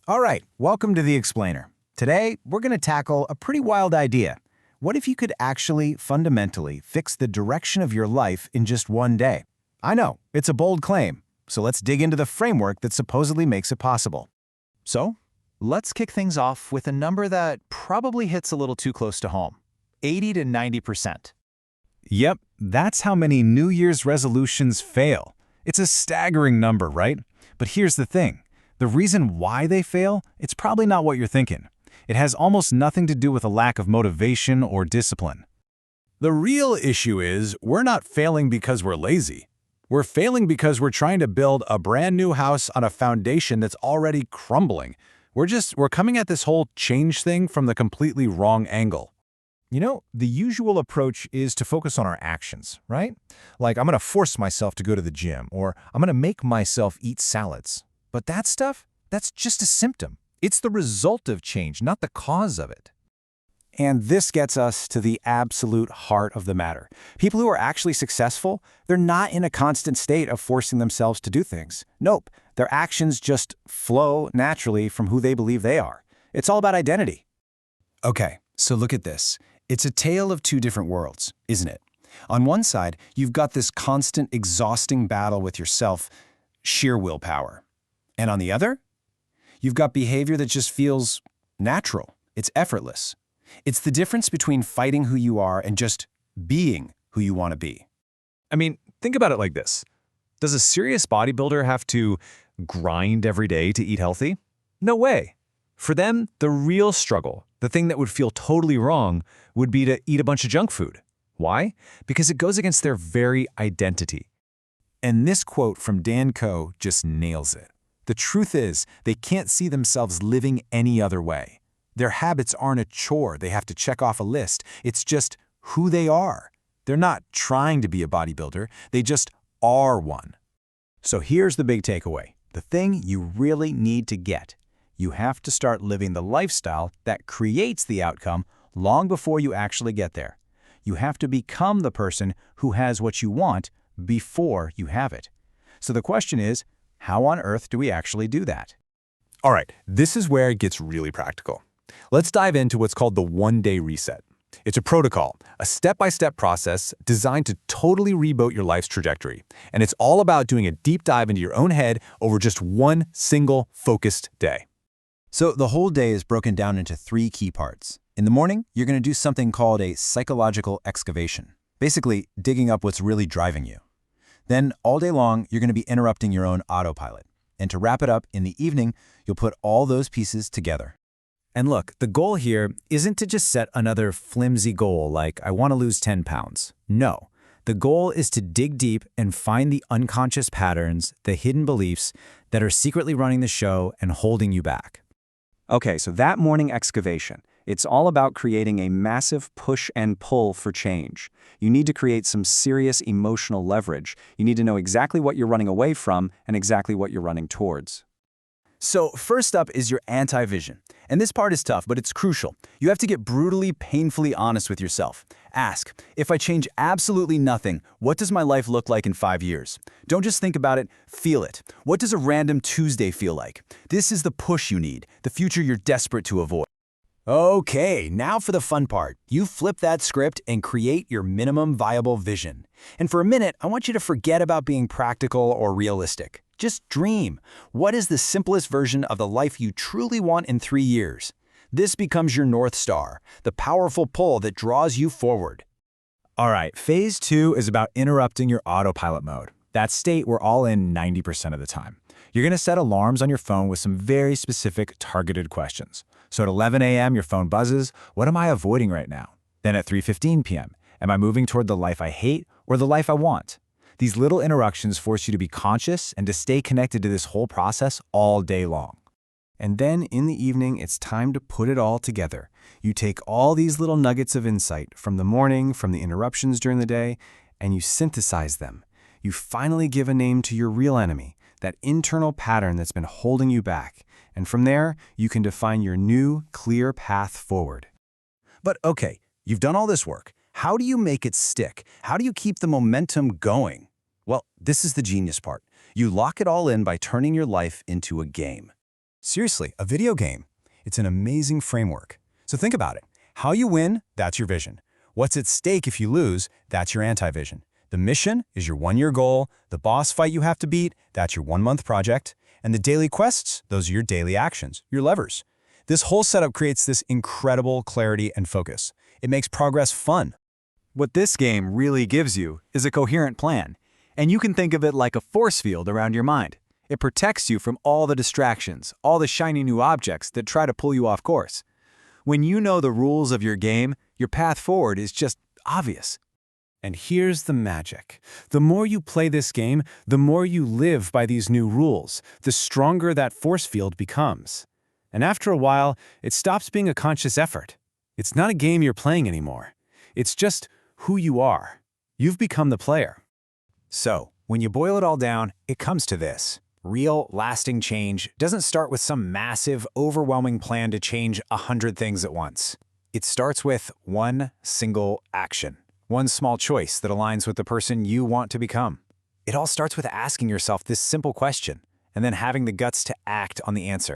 All right, welcome to The Explainer. Today, we're going to tackle a pretty wild idea. What if you could actually, fundamentally, fix the direction of your life in just one day? I know, it's a bold claim, so let's dig into the framework that supposedly makes it possible. So, let's kick things off with a number that probably hits a little too close to home. 80 to 90%. Yep, that's how many New Year's resolutions fail. It's a staggering number, right? But here's the thing. The reason why they fail, it's probably not what you're thinking. It has almost nothing to do with a lack of motivation or discipline. The real issue is we're not failing because we're lazy. We're failing because we're trying to build a brand new house on a foundation that's already crumbling. We're coming at this whole change thing from the completely wrong angle. You know, the usual approach is to focus on our actions, right? Like, I'm going to force myself to go to the gym, or I'm going to make myself eat salads. But that stuff, that's just a symptom. It's the result of change, not the cause of it. And this gets us to the absolute heart of the matter. People who are actually successful, they're not in a constant state of forcing themselves to do things. Nope, their actions just flow naturally from who they believe they are. It's all about identity. Okay, so look at this. It's a tale of two different worlds, isn't it? On one side, you've got this constant, exhausting battle with yourself, sheer willpower. And on the other, you've got behavior that just feels natural. It's effortless. It's the difference between fighting who you are and just being who you want to be. I mean, think about it like this. Does a serious bodybuilder have to grind every day to eat healthy? No way. For them, the real struggle, the thing that would feel totally wrong, would be to eat a bunch of junk food. Why? Because it goes against their very identity. And this quote from Dan Coe just nails it. The truth is, they can't see themselves living any other way. Their habits aren't a chore they have to check off a list. It's just who they are. They're not trying to be a bodybuilder. They just are one. So here's the big takeaway. The thing you really need to get. You have to start living the lifestyle that creates the outcome long before you actually get there. You have to become the person who has what you want before you have it. So the question is, how on earth do we actually do that? All right, this is where it gets really practical. Let's dive into what's called the one-day reset. It's a protocol, a step-by-step process designed to totally reboot your life's trajectory. And it's all about doing a deep dive into your own head over just one single focused day. So the whole day is broken down into three key parts. In the morning, you're going to do something called a psychological excavation, basically digging up what's really driving you. Then, all day long, you're going to be interrupting your own autopilot. And to wrap it up, in the evening, you'll put all those pieces together. And look, the goal here isn't to just set another flimsy goal like, I want to lose 10 pounds. No. The goal is to dig deep and find the unconscious patterns, the hidden beliefs that are secretly running the show and holding you back. Okay, so that morning excavation, it's all about creating a massive push and pull for change. You need to create some serious emotional leverage. You need to know exactly what you're running away from and exactly what you're running towards. So first up is your anti-vision. And this part is tough, but it's crucial. You have to get brutally, painfully honest with yourself. Ask, if I change absolutely nothing, what does my life look like in 5 years? Don't just think about it, feel it. What does a random Tuesday feel like? This is the push you need, the future you're desperate to avoid. Okay, now for the fun part. You flip that script and create your minimum viable vision. And for a minute, I want you to forget about being practical or realistic. Just dream. What is the simplest version of the life you truly want in 3 years? This becomes your North Star, the powerful pull that draws you forward. All right, phase 2 is about interrupting your autopilot mode. That state we're all in 90% of the time. You're going to set alarms on your phone with some very specific targeted questions. So at 11 a.m., your phone buzzes, what am I avoiding right now? Then at 3:15 p.m., am I moving toward the life I hate or the life I want? These little interruptions force you to be conscious and to stay connected to this whole process all day long. And then in the evening, it's time to put it all together. You take all these little nuggets of insight from the morning, from the interruptions during the day, and you synthesize them. You finally give a name to your real enemy, that internal pattern that's been holding you back. And from there, you can define your new, clear path forward. But okay, you've done all this work. How do you make it stick? How do you keep the momentum going? Well, this is the genius part. You lock it all in by turning your life into a game. Seriously, a video game. It's an amazing framework. So think about it. How you win, that's your vision. What's at stake if you lose, that's your anti-vision. The mission is your one-year goal, the boss fight you have to beat, that's your one-month project, and the daily quests, those are your daily actions, your levers. This whole setup creates this incredible clarity and focus. It makes progress fun. What this game really gives you is a coherent plan, and you can think of it like a force field around your mind. It protects you from all the distractions, all the shiny new objects that try to pull you off course. When you know the rules of your game, your path forward is just obvious. And here's the magic. The more you play this game, the more you live by these new rules, the stronger that force field becomes. And after a while, it stops being a conscious effort. It's not a game you're playing anymore. It's just who you are. You've become the player. So, when you boil it all down, it comes to this. Real, lasting change doesn't start with some massive, overwhelming plan to change 100 things at once. It starts with one single action. One small choice that aligns with the person you want to become. It all starts with asking yourself this simple question, and then having the guts to act on the answer.